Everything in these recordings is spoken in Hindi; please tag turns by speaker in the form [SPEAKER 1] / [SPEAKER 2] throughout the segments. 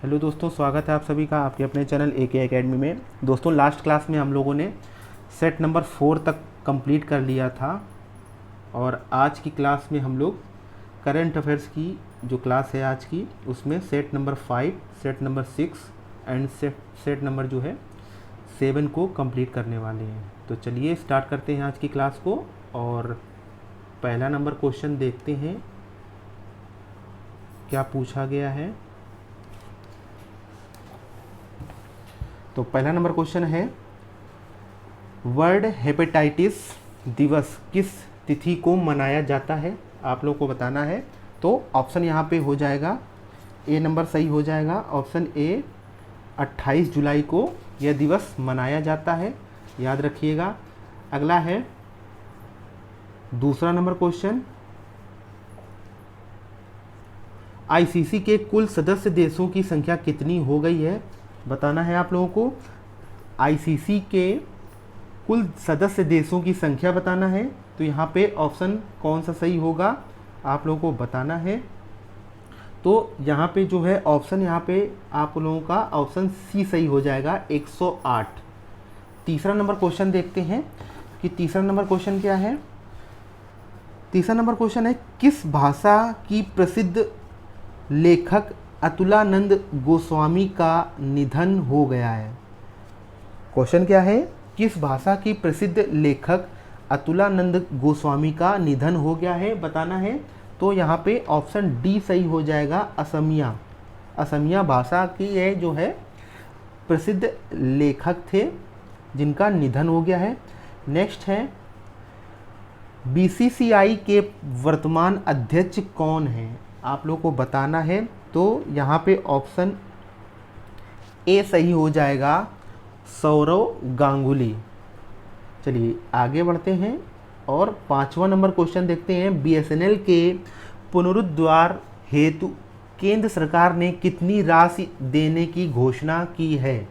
[SPEAKER 1] हेलो दोस्तों, स्वागत है आप सभी का आपके अपने चैनल AK एकेडमी में। दोस्तों, लास्ट क्लास में हम लोगों ने सेट नंबर 4 तक कंप्लीट कर लिया था और आज की क्लास में हम लोग करंट अफेयर्स की जो क्लास है आज की, उसमें set number 5, set number 6 and set number जो है 7 को कंप्लीट करने वाले हैं। तो चलिए स्टार्ट करते हैं आज की क्लास को और पहला नंबर क्वेश्चन देखते हैं क्या पूछा गया है। तो पहला नंबर क्वेश्चन है, वर्ल्ड हेपेटाइटिस दिवस किस तिथि को मनाया जाता है? आप लोग को बताना है। तो ऑप्शन यहाँ पे हो जाएगा, ए नंबर सही हो जाएगा। ऑप्शन ए 28 जुलाई को यह दिवस मनाया जाता है, याद रखिएगा। अगला है दूसरा नंबर क्वेश्चन, आईसीसी के कुल सदस्य देशों की संख्या कितनी हो गई है? बताना है आप लोगों को। आईसीसी के कुल सदस्य देशों की संख्या बताना है। तो यहाँ पे ऑप्शन कौन सा सही होगा आप लोगों को बताना है। तो यहाँ पे जो है ऑप्शन, यहाँ पे आप लोगों का ऑप्शन सी सही हो जाएगा, 108। तीसरा नंबर क्वेश्चन देखते हैं कि तीसरा नंबर क्वेश्चन क्या है। तीसरा नंबर क्वेश्चन है, किस भाषा की प्रसिद्ध लेखक अतुलानंद गोस्वामी का निधन हो गया है? क्वेश्चन क्या है, किस भाषा की प्रसिद्ध लेखक अतुलानंद गोस्वामी का निधन हो गया है, बताना है। तो यहाँ पे ऑप्शन डी सही हो जाएगा, असमिया। असमिया भाषा की ये जो है प्रसिद्ध लेखक थे जिनका निधन हो गया है। नेक्स्ट है, बीसीसीआई के वर्तमान अध्यक्ष कौन है? आप लोग को बताना है। तो यहाँ पे ऑप्शन ए सही हो जाएगा, सौरव गांगुली। चलिए आगे बढ़ते हैं और पांचवा नंबर क्वेश्चन देखते हैं, बीएसएनएल के पुनरुद्धार हेतु केंद्र सरकार ने कितनी राशि देने की घोषणा की है?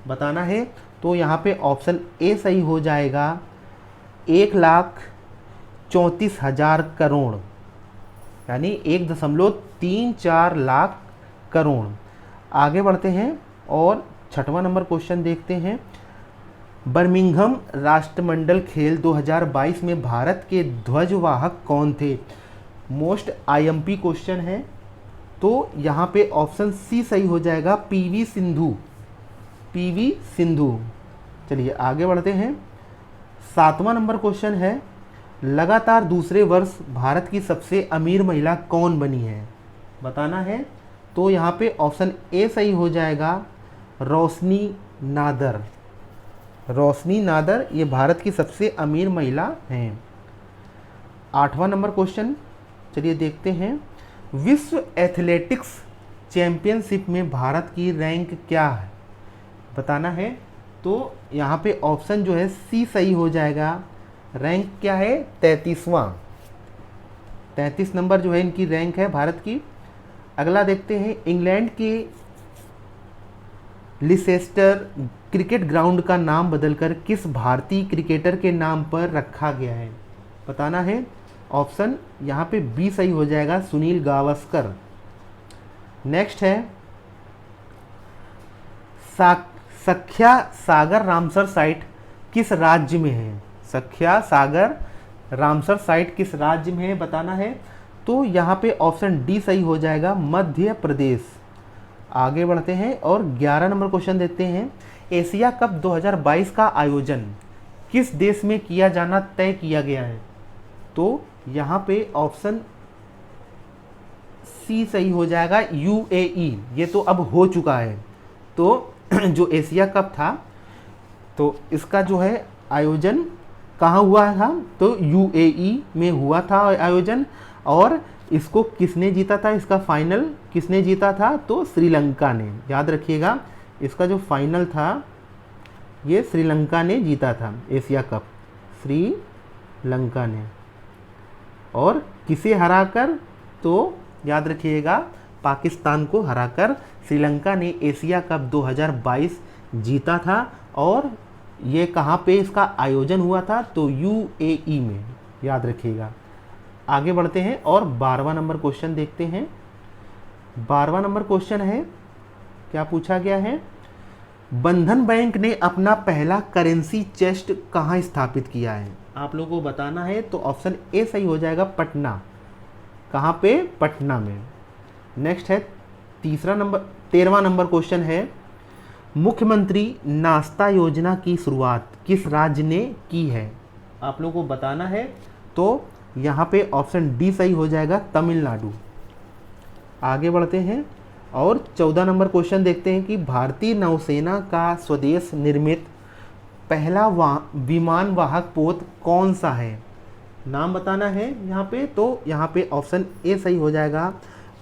[SPEAKER 1] बताना है। तो यहाँ पे ऑप्शन ए सही हो जाएगा, 1,34,000 करोड़, यानी 1.34 लाख करोड़। आगे बढ़ते हैं और छठवां नंबर क्वेश्चन देखते हैं, बर्मिंघम राष्ट्रमंडल खेल 2022 में भारत के ध्वजवाहक कौन थे? मोस्ट आईएमपी क्वेश्चन है। तो यहाँ पे ऑप्शन सी सही हो जाएगा, पीवी सिंधु। पीवी सिंधु। चलिए आगे बढ़ते हैं। सातवां नंबर क्वेश्चन है, लगातार दूसरे वर्ष भारत की सबसे अमीर महिला कौन बनी है? बताना है। तो यहाँ पे ऑप्शन ए सही हो जाएगा, रोशनी नादर। रोशनी नादर ये भारत की सबसे अमीर महिला हैं। आठवां नंबर क्वेश्चन चलिए देखते हैं, विश्व एथलेटिक्स चैंपियनशिप में भारत की रैंक क्या है? बताना है। तो यहाँ पे ऑप्शन जो है सी सही हो जाएगा, रैंक क्या है, 33वां। 33 नंबर जो है इनकी रैंक है भारत की। अगला देखते हैं, इंग्लैंड के लिसेस्टर क्रिकेट ग्राउंड का नाम बदलकर किस भारतीय क्रिकेटर के नाम पर रखा गया है? बताना है। ऑप्शन यहाँ पे बी सही हो जाएगा, सुनील गावस्कर। नेक्स्ट है, सख्या सागर रामसर साइट किस राज्य में है? सख्या सागर रामसर साइट किस राज्य में है, बताना है। तो यहाँ पे ऑप्शन डी सही हो जाएगा, मध्य प्रदेश। आगे बढ़ते हैं और 11 नंबर क्वेश्चन देते हैं, एशिया कप 2022 का आयोजन किस देश में किया जाना तय किया गया है? तो यहाँ पे ऑप्शन सी सही हो जाएगा, यूएई। ये तो अब हो चुका है। तो जो एशिया कप था तो इसका जो है आयोजन कहाँ हुआ था? तो यूएई में हुआ था आयोजन। और इसको किसने जीता था? इसका फाइनल किसने जीता था? तो श्रीलंका ने। याद रखिएगा, इसका जो फाइनल था ये श्रीलंका ने जीता था, एशिया कप श्रीलंका ने। और किसे हराकर? तो याद रखिएगा, पाकिस्तान को हराकर श्रीलंका ने एशिया कप 2022 जीता था। और ये कहाँ पे इसका आयोजन हुआ था? तो यूएई में। याद रखिएगा। आगे बढ़ते हैं और 12वां नंबर क्वेश्चन देखते हैं। 12वां नंबर क्वेश्चन है, क्या पूछा गया है? बंधन बैंक ने अपना पहला करेंसी चेस्ट कहाँ स्थापित किया है? आप लोगों को बताना है, तो ऑप्शन ए सही हो जाएगा, पटना। कहाँ पे? पटना में। नेक्स्ट है 13वां नंबर क्वेश्चन है, मुख्यमंत्री नाश्ता योजना की शुरुआत किस राज्य ने की है? आप लोगों को बताना है, तो यहाँ पे ऑप्शन डी सही हो जाएगा, तमिलनाडु। आगे बढ़ते हैं और 14 नंबर क्वेश्चन देखते हैं कि भारतीय नौसेना का स्वदेश निर्मित पहला विमान वाहक पोत कौन सा है? नाम बताना है यहाँ पे, तो यहाँ पे ऑप्शन ए सही हो जाएगा,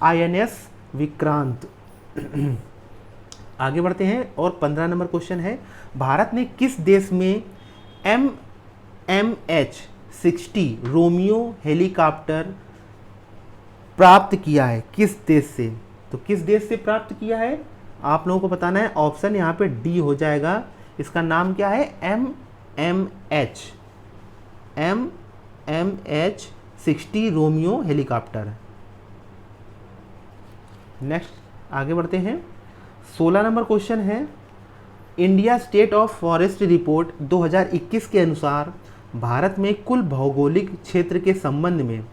[SPEAKER 1] INS विक्रांत। आगे बढ़ते हैं और 15 नंबर क्वेश्चन है, भारत ने किस देश में MMH-60 रोमियो हेलीकॉप्टर प्राप्त किया है? किस देश से? तो किस देश से प्राप्त किया है आप लोगों को बताना है। ऑप्शन यहाँ पे डी हो जाएगा। इसका नाम क्या है? MMH-60 Romeo helicopter. नेक्स्ट आगे बढ़ते हैं। 16 नंबर क्वेश्चन है, India state of forest report 2021 के अनुसार भारत में कुल भौगोलिक क्षेत्र के संबंध में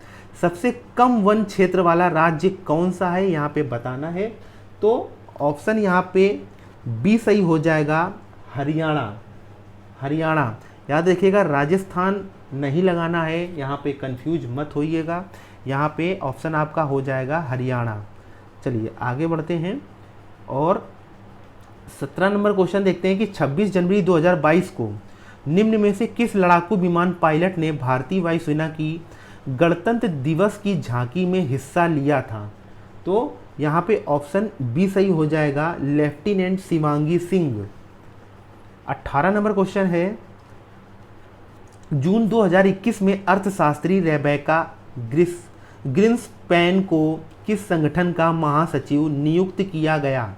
[SPEAKER 1] सबसे कम वन क्षेत्र वाला राज्य कौन सा है? यहाँ पे बताना है, तो ऑप्शन यहाँ पे बी सही हो जाएगा, हरियाणा। हरियाणा याद रखिएगा, राजस्थान नहीं लगाना है, यहाँ पे कंफ्यूज मत होइएगा। यहाँ पे ऑप्शन आपका हो जाएगा हरियाणा। चलिए आगे बढ़ते हैं और 17 नंबर क्वेश्चन देखते हैं कि 26 जनवरी 2022 को निम्न में से किस लड़ाकू विमान पायलट ने भारतीय वायुसेना की गणतंत्र दिवस की झांकी में हिस्सा लिया था? तो यहाँ पे ऑप्शन बी सही हो जाएगा, lieutenant Shivangi Singh. 18 number question है, जून 2021 में अर्थशास्त्री रेबेका ग्रिन्सपैन को किस संगठन का महासचिव नियुक्त किया गया?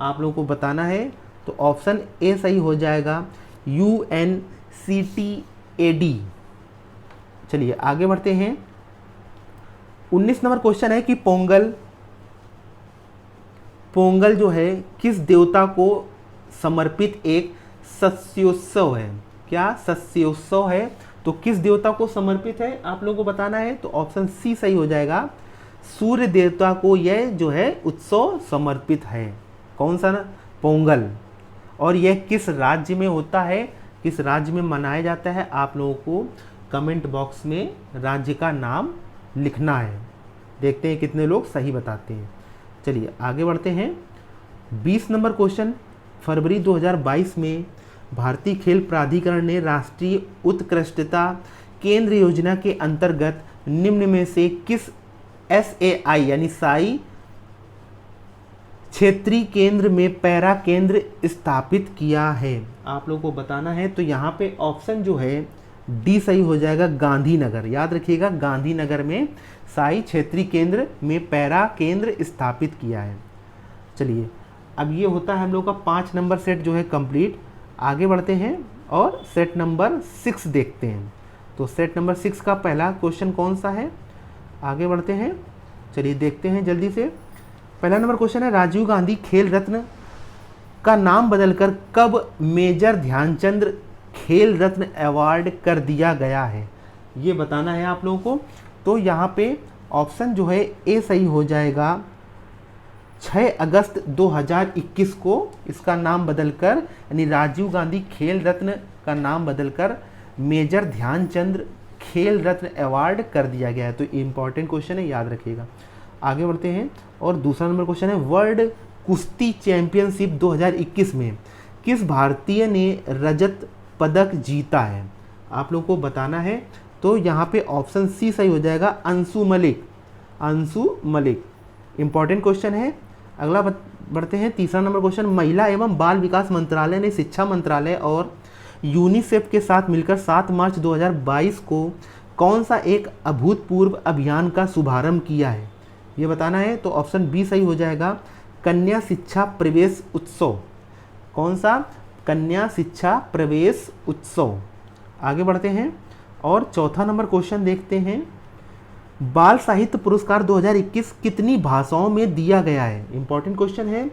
[SPEAKER 1] आप लोगों को बताना है, तो ऑप्शन ए सही हो जाएगा, UNCTAD। चलिए आगे बढ़ते हैं। 19 नंबर क्वेश्चन है कि पोंगल जो है किस देवता को समर्पित एक शस्योत्सव है? क्या शस्योत्सव है? तो किस देवता को समर्पित है आप लोगों को बताना है, तो ऑप्शन सी सही हो जाएगा, सूर्य देवता को यह जो है उत्सव समर्पित है। कौन सा? पोंगल। और यह किस राज्य में होता है, किस राज्य में मनाया जाता है? आप लोगों को कमेंट बॉक्स में राज्य का नाम लिखना है। देखते हैं कितने लोग सही बताते हैं। चलिए आगे बढ़ते हैं। 20 नंबर क्वेश्चन, फरवरी 2022 में भारतीय खेल प्राधिकरण ने राष्ट्रीय उत्कृष्टता केंद्र योजना के अंतर्गत निम्न में से किस SAI यानी साई क्षेत्रीय केंद्र में पैरा केंद्र स्थापित किया है? आप लोगों को बताना है, तो यहाँ पे ऑप्शन जो है डी सही हो जाएगा, गांधीनगर। याद रखिएगा, गांधीनगर में साई क्षेत्रीय केंद्र में पैरा केंद्र स्थापित किया है। चलिए अब ये होता है हम लोग का 5 नंबर सेट जो है कंप्लीट। आगे बढ़ते हैं और सेट नंबर 6 देखते हैं। तो सेट नंबर 6 का पहला क्वेश्चन कौन सा है? आगे बढ़ते हैं, चलिए देखते हैं जल्दी से। पहला नंबर क्वेश्चन है, राजीव गांधी खेल रत्न का नाम बदलकर कब मेजर ध्यानचंद खेल रत्न अवार्ड कर दिया गया है? ये बताना है आप लोगों को। तो यहाँ पे ऑप्शन जो है ए सही हो जाएगा, 6 अगस्त 2021 को इसका नाम बदलकर, यानी राजीव गांधी खेल रत्न का नाम बदलकर मेजर ध्यानचंद खेल रत्न अवार्ड कर दिया गया है। तो इम्पॉर्टेंट क्वेश्चन है, याद रखिएगा। आगे बढ़ते हैं और दूसरा नंबर क्वेश्चन है, वर्ल्ड कुश्ती चैंपियनशिप 2021 में किस भारतीय ने रजत पदक जीता है? आप लोगों को बताना है, तो यहाँ पे ऑप्शन सी सही हो जाएगा, अंशु मलिक। अंशु मलिक इंपॉर्टेंट क्वेश्चन है। अगला बढ़ते हैं, तीसरा नंबर क्वेश्चन, महिला एवं बाल विकास मंत्रालय ने शिक्षा मंत्रालय और यूनिसेफ के साथ मिलकर 7 मार्च 2022 को कौन सा एक अभूतपूर्व अभियान का शुभारंभ किया है? ये बताना है, तो ऑप्शन बी सही हो जाएगा, कन्या शिक्षा प्रवेश उत्सव। कौन सा? कन्या शिक्षा प्रवेश उत्सव। आगे बढ़ते हैं और चौथा नंबर क्वेश्चन देखते हैं, बाल साहित्य पुरस्कार 2021 कितनी भाषाओं में दिया गया है? इंपॉर्टेंट क्वेश्चन है।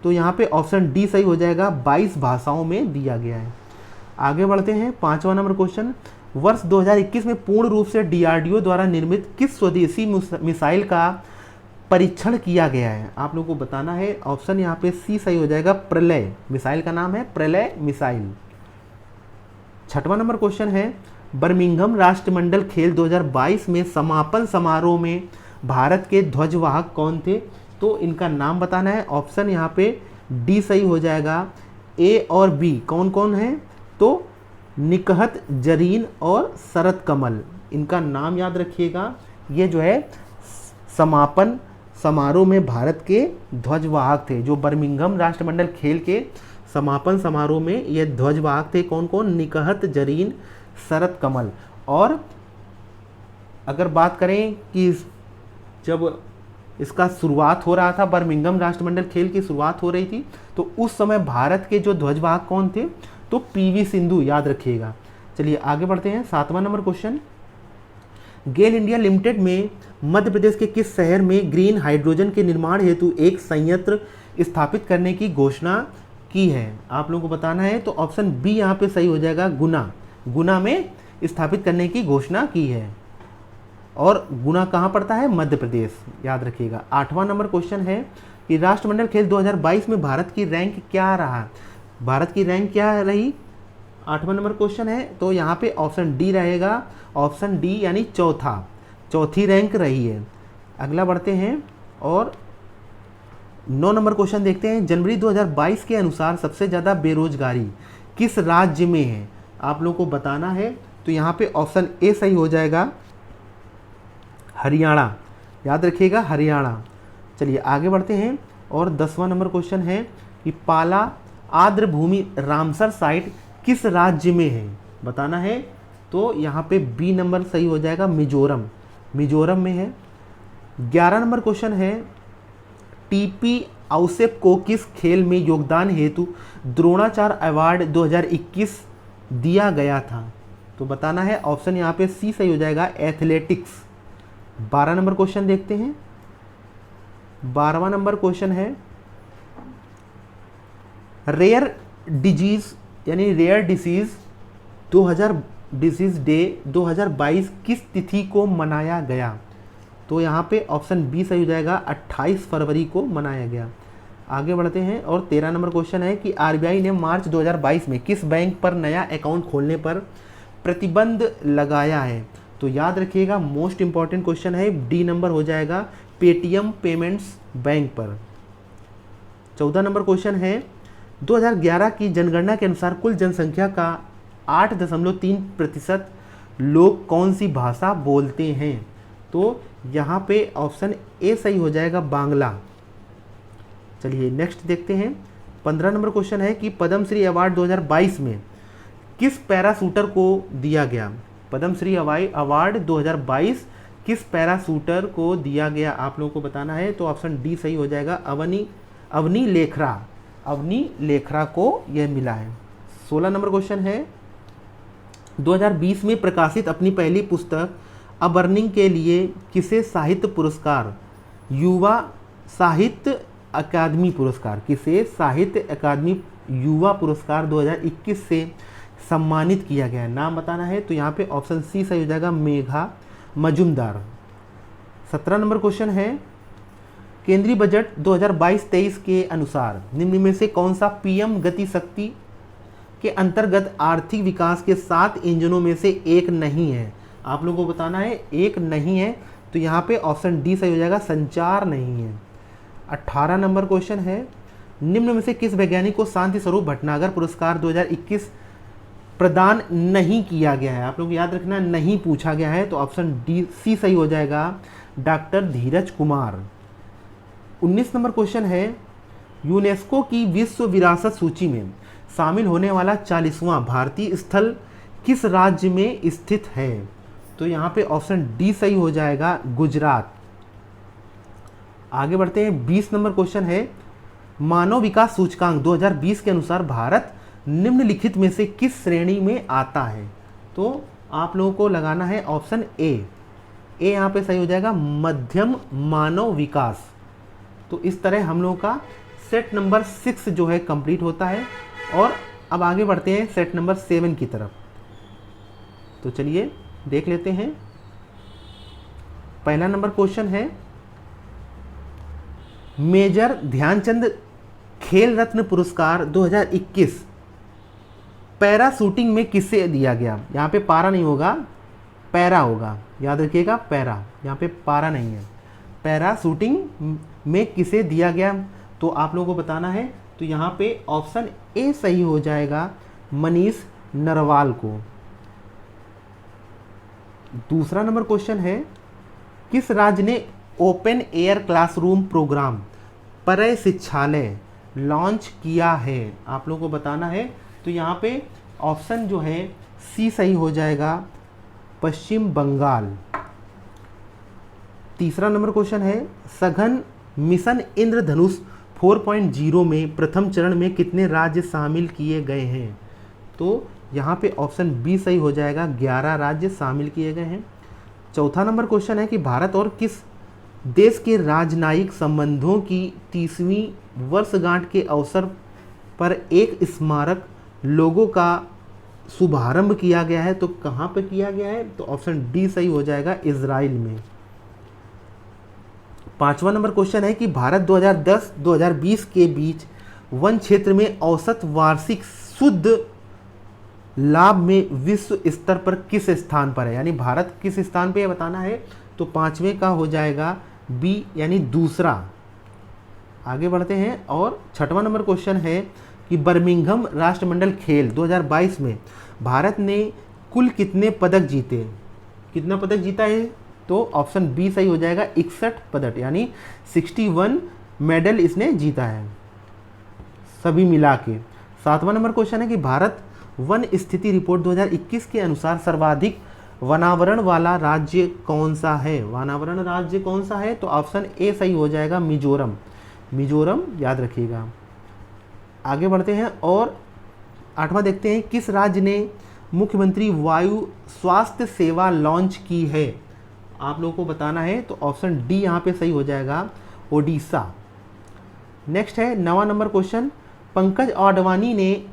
[SPEAKER 1] तो यहाँ पे ऑप्शन डी सही हो जाएगा, 22 भाषाओं में दिया गया है। आगे बढ़ते हैं, 5वां नंबर क्वेश्चन, वर्ष 2021 में पूर्ण रूप से डीआरडीओ द्वारा निर्मित किस स्वदेशी मिसाइल का परीक्षण किया गया है? आप लोगों को बताना है। ऑप्शन यहाँ पे सी सही हो जाएगा, प्रलय। मिसाइल का नाम है प्रलय मिसाइल। 6वां नंबर क्वेश्चन है, बर्मिंघम राष्ट्रमंडल खेल 2022 में समापन समारोह में भारत के ध्वजवाहक कौन थे? तो इनका नाम बताना है। ऑप्शन यहाँ पे डी सही हो जाएगा, ए और बी कौन कौन है? तो निकहत जरीन और शरद कमल, इनका नाम याद रखिएगा। ये जो है समापन समारोह में भारत के ध्वजवाहक थे। जो बर्मिंघम राष्ट्रमंडल खेल के समापन समारोह में ये ध्वजवाहक थे कौन कौन? निकहत जरीन, शरद कमल। और अगर बात करें कि जब इसका शुरुआत हो रहा था, बर्मिंघम राष्ट्रमंडल खेल की शुरुआत हो रही थी, तो उस समय भारत के जो ध्वजवाहक कौन थे? तो पीवी सिंधु, याद रखिएगा। चलिए आगे बढ़ते हैं, 7वां नंबर क्वेश्चन, गेल इंडिया लिमिटेड में मध्य प्रदेश के किस शहर में ग्रीन हाइड्रोजन के निर्माण हेतु एक संयंत्र स्थापित करने की घोषणा की है? आप लोगों को बताना है। तो ऑप्शन बी यहाँ पे सही हो जाएगा, गुना। गुना में स्थापित करने की घोषणा की है। और गुना कहाँ पड़ता है? मध्य प्रदेश, याद रखिएगा। 8वां नंबर क्वेश्चन है कि राष्ट्रमंडल खेल 2022 में भारत की रैंक क्या रहा? भारत की रैंक क्या रही? 8वां नंबर क्वेश्चन है, तो यहाँ पे ऑप्शन डी रहेगा। ऑप्शन डी यानी चौथी रैंक रही है। अगला बढ़ते हैं और 9 नंबर क्वेश्चन देखते हैं, जनवरी 2022 के अनुसार सबसे ज़्यादा बेरोजगारी किस राज्य में है? आप लोगों को बताना है। तो यहाँ पे ऑप्शन ए सही हो जाएगा, हरियाणा, याद रखिएगा, हरियाणा। चलिए आगे बढ़ते हैं और 10वां नंबर क्वेश्चन है कि पाला आर्द्र भूमि रामसर साइट किस राज्य में है? बताना है। तो यहाँ पे बी नंबर सही हो जाएगा, मिजोरम। मिजोरम में है। 11 नंबर क्वेश्चन है, टीपी आउसेप को किस खेल में योगदान हेतु द्रोणाचार्य अवार्ड 2021 दिया गया था? तो बताना है। ऑप्शन यहाँ पे सी सही हो जाएगा, एथलेटिक्स। 12 नंबर क्वेश्चन देखते हैं। 12वां नंबर क्वेश्चन है, रेयर डिजीज यानी रेयर डिसीज डे 2022 किस तिथि को मनाया गया? तो यहाँ पे ऑप्शन बी सही हो जाएगा, 28 फरवरी को मनाया गया। आगे बढ़ते हैं और 13 नंबर क्वेश्चन है कि आरबीआई ने मार्च 2022 में किस बैंक पर नया अकाउंट खोलने पर प्रतिबंध लगाया है? तो याद रखिएगा, मोस्ट इंपॉर्टेंट क्वेश्चन है, डी नंबर हो जाएगा, पेटीएम पेमेंट्स बैंक पर। 14 नंबर क्वेश्चन है, 2011 की जनगणना के अनुसार कुल जनसंख्या का 8.3% लोग कौन सी भाषा बोलते हैं? तो यहाँ पे ऑप्शन ए सही हो जाएगा, बांग्ला। चलिए नेक्स्ट देखते हैं। 15 नंबर क्वेश्चन है कि पद्मश्री अवार्ड 2022 में किस पैराशूटर को दिया गया? पद्मश्री अवार्ड 2022 किस पैराशूटर को दिया गया? आप लोगों को बताना है। तो ऑप्शन डी सही हो जाएगा, अवनी लेखरा। अवनी लेखरा को यह मिला है। 16 नंबर क्वेश्चन है, 2020 में प्रकाशित अपनी पहली पुस्तक अ बर्निंग के लिए किसे साहित्य पुरस्कार, युवा साहित्य अकादमी पुरस्कार, किसे साहित्य अकादमी युवा पुरस्कार 2021 से सम्मानित किया गया है? नाम बताना है। तो यहाँ पे ऑप्शन सी सही हो जाएगा, मेघा मजुमदार। 17 नंबर क्वेश्चन है, केंद्रीय बजट 2022-23 के अनुसार निम्न में से कौन सा पीएम गति शक्ति के अंतर्गत आर्थिक विकास के 7 इंजनों में से एक नहीं है? आप लोगों को बताना है, एक नहीं है। तो यहाँ पे ऑप्शन डी सही हो जाएगा, संचार नहीं है। 18 नंबर क्वेश्चन है, निम्न में से किस वैज्ञानिक को शांति स्वरूप भटनागर पुरस्कार 2021 प्रदान नहीं किया गया है? आप लोग याद रखना, नहीं पूछा गया है। तो ऑप्शन डी सी सही हो जाएगा, डॉक्टर धीरज कुमार। 19 नंबर क्वेश्चन है, यूनेस्को की विश्व विरासत सूची में शामिल होने वाला 40वां भारतीय स्थल किस राज्य में स्थित है? तो यहाँ पे ऑप्शन डी सही हो जाएगा, गुजरात। आगे बढ़ते हैं। 20 नंबर क्वेश्चन है, मानव विकास सूचकांक 2020 के अनुसार भारत निम्नलिखित में से किस श्रेणी में आता है? तो आप लोगों को लगाना है ऑप्शन ए। यहाँ पे सही हो जाएगा, मध्यम मानव विकास। तो इस तरह हम लोगों का सेट नंबर 6 जो है कंप्लीट होता है। और अब आगे बढ़ते हैं सेट नंबर 7 की तरफ। तो चलिए देख लेते हैं। पहला नंबर क्वेश्चन है, मेजर ध्यानचंद खेल रत्न पुरस्कार 2021 पैरा शूटिंग में किसे दिया गया? यहाँ पे पारा नहीं होगा, पैरा होगा, याद रखिएगा, पैरा, यहाँ पे पारा नहीं है। पैरा शूटिंग में किसे दिया गया तो आप लोगों को बताना है। तो यहाँ पे ऑप्शन ए सही हो जाएगा, मनीष नरवाल को। दूसरा नंबर क्वेश्चन है, किस राज्य ने ओपन एयर क्लासरूम प्रोग्राम परय शिक्षालय लॉन्च किया है? आप लोगों को बताना है। तो यहाँ पे ऑप्शन जो है सी सही हो जाएगा, पश्चिम बंगाल। तीसरा नंबर क्वेश्चन है, सघन मिशन इंद्रधनुष 4.0 में प्रथम चरण में कितने राज्य शामिल किए गए हैं? तो यहाँ पे ऑप्शन बी सही हो जाएगा, 11 राज्य शामिल किए गए हैं। चौथा नंबर क्वेश्चन है कि भारत और किस देश के राजनयिक संबंधों की 30वीं वर्षगांठ के अवसर पर एक स्मारक लोगो का शुभारंभ किया गया है? तो कहाँ पर किया गया है? तो ऑप्शन डी सही हो जाएगा, इजराइल में। पांचवा नंबर क्वेश्चन है कि भारत 2010-2020 के बीच वन क्षेत्र में औसत वार्षिक शुद्ध लाभ में विश्व स्तर पर किस स्थान पर है? यानी भारत किस स्थान पे बताना है। तो पांचवें का हो जाएगा बी, यानी दूसरा। आगे बढ़ते हैं। और छठवां नंबर क्वेश्चन है कि बर्मिंघम राष्ट्रमंडल खेल 2022 में भारत ने कुल कितने पदक जीते? कितना पदक जीता है? तो ऑप्शन बी सही हो जाएगा, 61 पदक, यानी 61 मेडल इसने जीता है सभी मिला के। सातवां नंबर क्वेश्चन है कि भारत वन स्थिति रिपोर्ट 2021 के अनुसार सर्वाधिक वनावरण वाला राज्य कौन सा है? वनावरण राज्य कौन सा है? तो ऑप्शन ए सही हो जाएगा, मिजोरम। मिजोरम याद रखिएगा। आगे बढ़ते हैं और आठवां देखते हैं, किस राज्य ने मुख्यमंत्री वायु स्वास्थ्य सेवा लॉन्च की है? आप लोगों को बताना है। तो ऑप्शन डी यहाँ पे सही हो जाएगा, ओडिशा। नेक्स्ट है 9वां नंबर क्वेश्चन, पंकज आडवाणी ने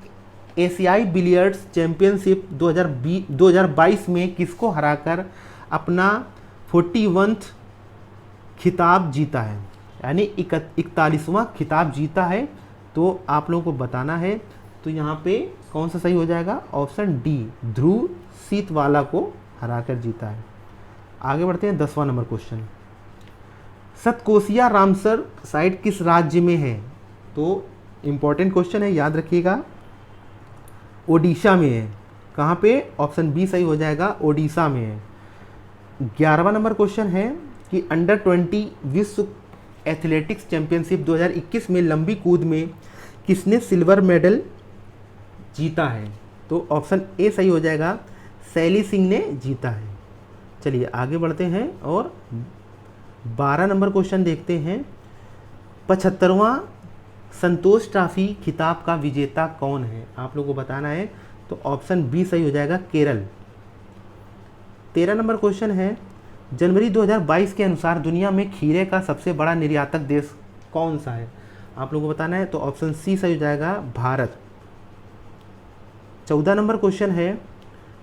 [SPEAKER 1] एशियाई बिलियर्ड्स चैंपियनशिप 2022 में किसको हराकर अपना 41वां खिताब जीता है? यानी 41वां खिताब जीता है। तो आप लोगों को बताना है। तो यहाँ पे कौन सा सही हो जाएगा? ऑप्शन डी, ध्रुव सीतवाला को हराकर जीता है। आगे बढ़ते हैं 10वां number question, Satkosia Ramsar site किस राज्य में है? तो इंपॉर्टेंट क्वेश्चन है, याद रखिएगा, ओडिशा में है। कहाँ पे? ऑप्शन बी सही हो जाएगा, ओडिशा में है। 11वां नंबर क्वेश्चन है कि अंडर 20 विश्व एथलेटिक्स चैंपियनशिप 2021 में लंबी कूद में किसने सिल्वर मेडल जीता है? तो ऑप्शन ए सही हो जाएगा, शैली सिंह ने जीता है। चलिए आगे बढ़ते हैं और 12 नंबर क्वेश्चन देखते हैं, 75वां संतोष ट्रॉफी खिताब का विजेता कौन है? आप लोगों को बताना है। तो ऑप्शन बी सही हो जाएगा, केरल। 13 नंबर क्वेश्चन है, जनवरी 2022 के अनुसार दुनिया में खीरे का सबसे बड़ा निर्यातक देश कौन सा है? आप लोगों को बताना है। तो ऑप्शन सी सही हो जाएगा, भारत। 14 नंबर क्वेश्चन है,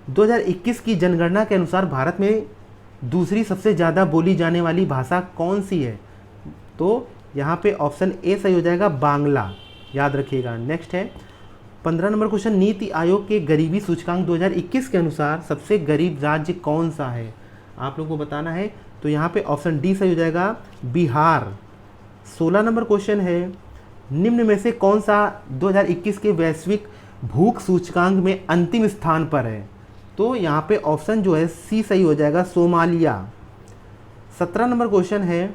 [SPEAKER 1] 2021 की जनगणना के अनुसार भारत में दूसरी सबसे ज़्यादा बोली जाने वाली भाषा कौन सी है? तो यहाँ पे ऑप्शन ए सही हो जाएगा, बांग्ला, याद रखिएगा। नेक्स्ट है 15 नंबर क्वेश्चन, नीति आयोग के गरीबी सूचकांक 2021 के अनुसार सबसे गरीब राज्य कौन सा है? आप लोगों को बताना है। तो यहाँ पे ऑप्शन डी सही हो जाएगा, बिहार। 16 नंबर क्वेश्चन है, निम्न में से कौन सा 2021 के वैश्विक भूख सूचकांक में अंतिम स्थान पर है? तो यहाँ पे ऑप्शन जो है सी सही हो जाएगा, सोमालिया। 17 नंबर क्वेश्चन है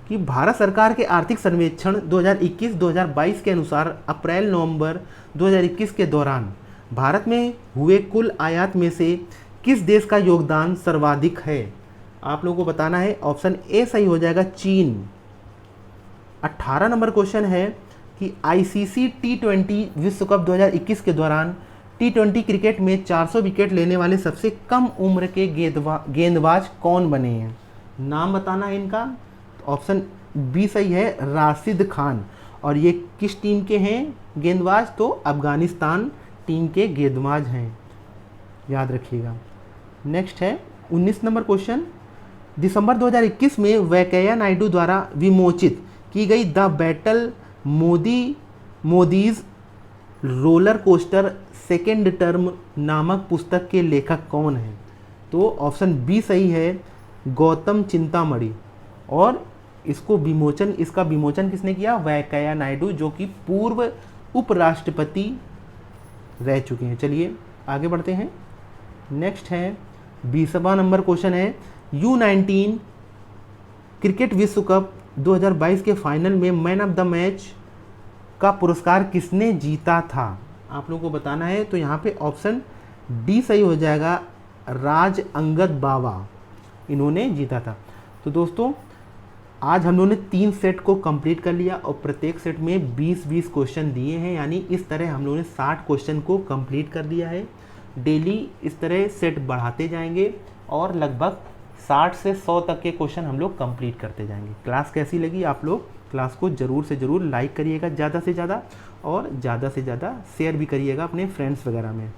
[SPEAKER 1] कि भारत सरकार के आर्थिक सर्वेक्षण 2021-2022 के अनुसार अप्रैल-नवंबर 2021 के दौरान भारत में हुए कुल आयात में से किस देश का योगदान सर्वाधिक है? आप लोगों को बताना है। ऑप्शन ए सही हो जाएगा, चीन। 18 नंबर क्वेश्चन है कि आईसीसी T20 विश्व कप 2021 के दौरान T20 क्रिकेट में 400 विकेट लेने वाले सबसे कम उम्र के गेंदबाज कौन बने हैं? नाम बताना है इनका। ऑप्शन बी सही है, राशिद खान। और ये किस टीम के हैं गेंदबाज? तो अफगानिस्तान टीम के गेंदबाज हैं, याद रखिएगा। नेक्स्ट है 19 नंबर क्वेश्चन। दिसंबर 2021 में वेंकैया नायडू द्वारा विमोचित की गई the battle Modi's roller coaster second term नामक पुस्तक के लेखक कौन हैं? तो ऑप्शन बी सही है, गौतम चिंतामणि। और इसका विमोचन किसने किया? वेंकैया नायडू, जो कि पूर्व उपराष्ट्रपति रह चुके हैं। चलिए आगे बढ़ते हैं। नेक्स्ट है 20वां नंबर क्वेश्चन है, U19 क्रिकेट विश्व कप 2022 के फाइनल में मैन ऑफ द मैच का पुरस्कार किसने जीता था? आप लोगों को बताना है। तो यहाँ पे ऑप्शन डी सही हो जाएगा, राज अंगद बावा, इन्होंने जीता था। तो दोस्तों आज हम लोगों ने 3 सेट को कंप्लीट कर लिया और प्रत्येक सेट में 20-20 क्वेश्चन दिए हैं, यानी इस तरह हम लोगों ने 60 क्वेश्चन को कंप्लीट कर दिया है। डेली इस तरह सेट बढ़ाते जाएंगे और लगभग 60 से 100 तक के क्वेश्चन हम लोग कंप्लीट करते जाएंगे। क्लास कैसी लगी? आप लोग क्लास को ज़रूर से ज़रूर लाइक करिएगा ज़्यादा से ज़्यादा, और ज़्यादा से ज़्यादा शेयर भी करिएगा अपने फ्रेंड्स वगैरह में।